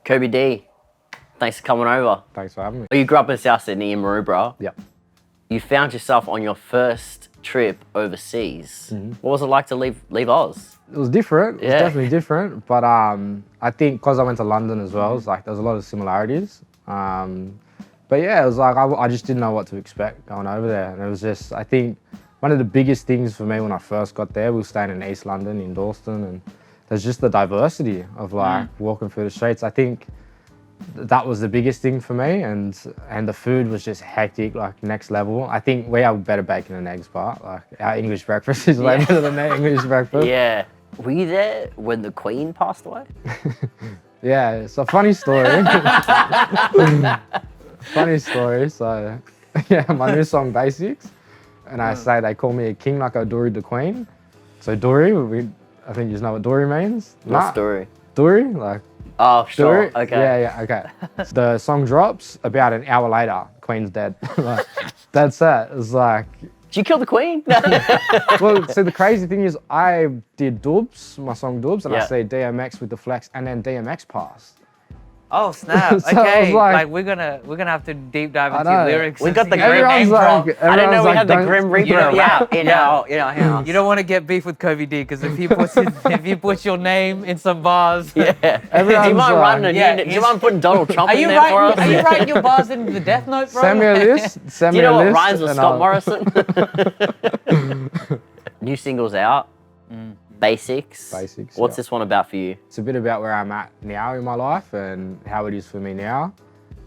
Kobie Dee, thanks for coming over. Thanks for having me. You grew up in South Sydney in Maroubra. Yep. You found yourself on your first trip overseas. What was it like to leave Oz? It was different. It was Yeah. definitely different. But I think because I went to London as well, it's like there's a lot of similarities. But yeah, it was like I just didn't know what to expect going over there. And it was just, I think, one of the biggest things for me when I first got there, we were staying in East London, in Dalston, and there's just the diversity of like walking through the streets. I think that was the biggest thing for me, and the food was just hectic, like next level. I think we have better bacon and eggs, but like our English breakfast is way better than their English breakfast. Yeah. Were you there when the Queen passed away? Yeah, it's a funny story. Funny story. So, yeah, my new song Basics, and I say they call me a king like I Dory the Queen. So Dory, I think you know what Dory means. What story? Dory, like. Oh, sure. Dory? Okay. Yeah, okay. The song drops about an hour later. Queen's dead. Like, that's it. It's like. Did you kill the Queen? Well, so the crazy thing is, I did Dubs, my song Dubs, and I Yeah. said DMX with the flex, and then DMX passed. Oh snap! So I Okay, was like we're gonna have to deep dive into your know. lyrics. We and got the see Grim where your name Everyone's from. like, I didn't know we had the don't- Grim Reaper know, yeah, rap in yeah. our house. You don't want to get beef with Kobie Dee because if he puts your name in some bars, Yeah. Do Everyone's you mind like- running? Yeah, Do you mind putting Donald Trump Are in you there for us? writing? Are you writing your bars into the Death Note, bro? Send me a list. Send Do you me a know what list. rhymes with and Scott I'll- Morrison? New singles out. Basics. Basics, What's yeah. this one about for you? It's a bit about where I'm at now in my life and how it is for me now.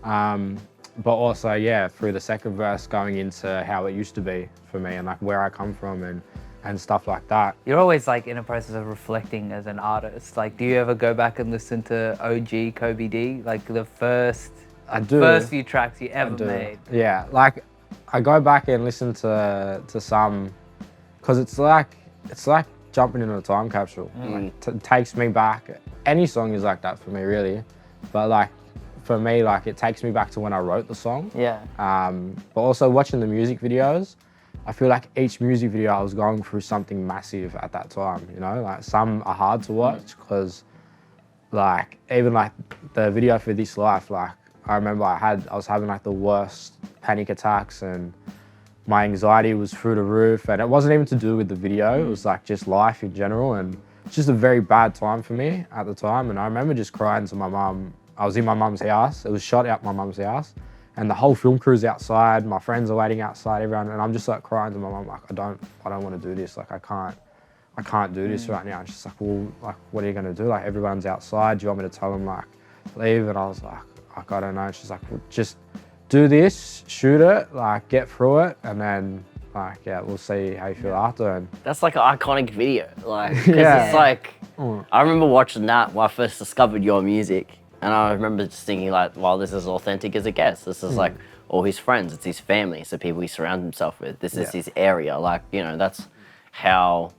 But also, yeah, through the second verse, going into how it used to be for me and like where I come from and stuff like that. You're always like in a process of reflecting as an artist. Like, do you ever go back and listen to OG Kobie Dee, like the first I do. few tracks you ever do. made? Yeah, like I go back and listen to some, because it's like jumping into a time capsule. Like, takes me back. Any song is like that for me, really. But like for me, like it takes me back to when I wrote the song. Yeah. But also watching the music videos, I feel like each music video I was going through something massive at that time, you know? Like some are hard to watch because like even like the video for This Life, like I remember I was having like the worst panic attacks and my anxiety was through the roof, and it wasn't even to do with the video, it was like just life in general, and it's just a very bad time for me at the time. And I remember just crying to my mum. I was in my mum's house, it was shot at my mum's house, and the whole film crew's outside, my friends are waiting outside, everyone, and I'm just like crying to my mum, like I don't want to do this, like I can't do this right now. And she's like, well, like what are you gonna do? Like everyone's outside, do you want me to tell them like leave? And I was like I don't know. And she's like, well, just do this, shoot it, like get through it, and then like yeah, we'll see how you feel after. And That's like an iconic video. Like, 'cause Yeah. it's like, I remember watching that when I first discovered your music. And I remember just thinking like, well, this is authentic as it gets. This is like all his friends, it's his family, it's the people he surrounds himself with. This is his area. Like, you know, that's how,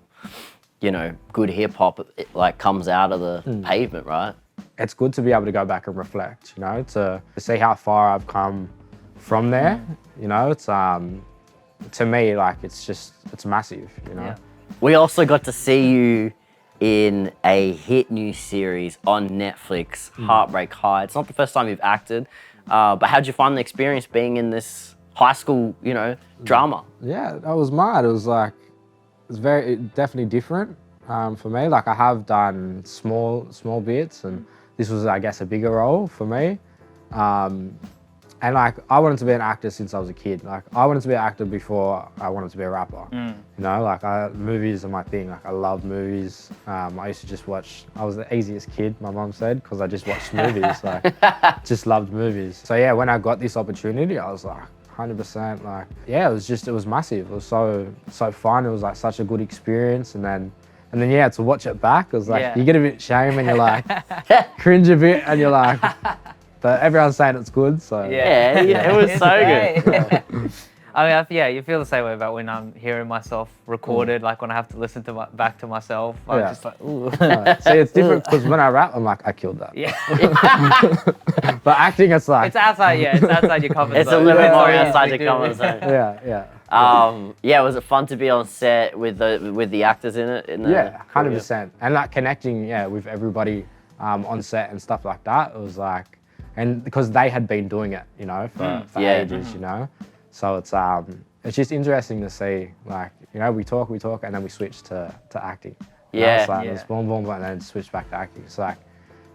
you know, good hip hop like comes out of the pavement, right? it's good to be able to go back and reflect, you know, to see how far I've come from there. You know, it's to me, like it's massive, you know. Yeah. We also got to see you in a hit new series on Netflix, Heartbreak. It's not the first time you've acted, but how'd you find the experience being in this high school, you know, drama? Yeah, that was mad. It was like, definitely different for me. Like I have done small bits, and this was, I guess, a bigger role for me. And like, I wanted to be an actor since I was a kid. Like, I wanted to be an actor before I wanted to be a rapper. You know, like movies are my thing. Like, I love movies. I used to just watch. I was the easiest kid, my mum said, because I just watched movies. Like, just loved movies. So yeah, when I got this opportunity, I was like, 100%. Like, yeah, it was massive. It was so fun. It was like such a good experience. And then yeah, to watch it back, it was like you get a bit shame and you're like cringe a bit, and you're like. But everyone's saying it's good, so... Yeah, it was so good. I mean, you feel the same way about when I'm hearing myself recorded, like when I have to listen to back to myself. I'm just like, ooh. See, it's different because when I rap, I'm like, I killed that. Yeah. But acting, it's like... It's outside your comfort zone. It's a little bit more Yeah. outside your comfort zone. Yeah. Was it fun to be on set with the actors in it? Yeah, 100%. And like connecting, with everybody on set and stuff like that. It was like, and because they had been doing it, you know, for ages, you know. So it's just interesting to see, like, you know, we talk, and then we switch to acting. You know, it's like it's boom, boom, and then switch back to acting. So like,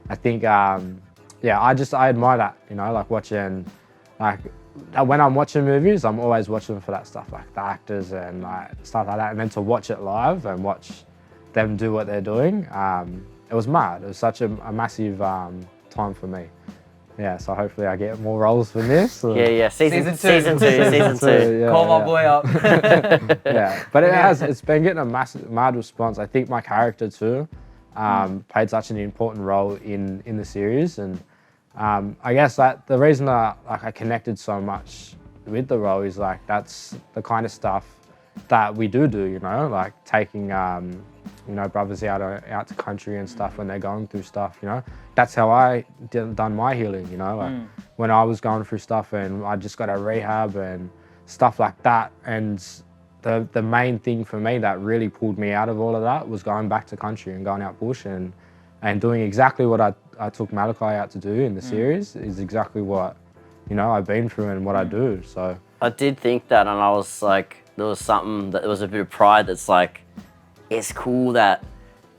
I think, yeah, I admire that, you know, like watching, like, when I'm watching movies, I'm always watching for that stuff, like the actors and like stuff like that. And then to watch it live and watch them do what they're doing, it was mad. It was such a massive time for me. Yeah, so hopefully I get more roles from this. Yeah. Season two. Yeah, Call my boy up. Yeah, but it's been getting a mad response. I think my character too played such an important role in the series, and I guess that the reason that like I connected so much with the role is like that's the kind of stuff that we do, you know, like taking you know, brothers out to country and stuff when they're going through stuff, you know. That's how I done my healing, you know, like when I was going through stuff and I just got a rehab and stuff like that. And the main thing for me that really pulled me out of all of that was going back to country and going out bush and doing exactly what I took Malachi out to do in the series is exactly what, you know, I've been through and what I do. So I did think that, and I was like, there was something that there was a bit of pride that's like, it's cool that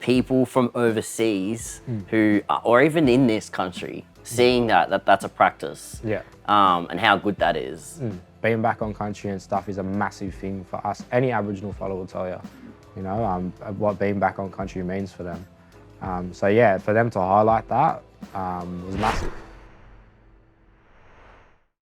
people from overseas who, or even in this country, seeing that's a practice. yeah. And how good that is. Being back on country and stuff is a massive thing for us. Any Aboriginal fellow will tell you know, what being back on country means for them. So yeah, for them to highlight that was massive.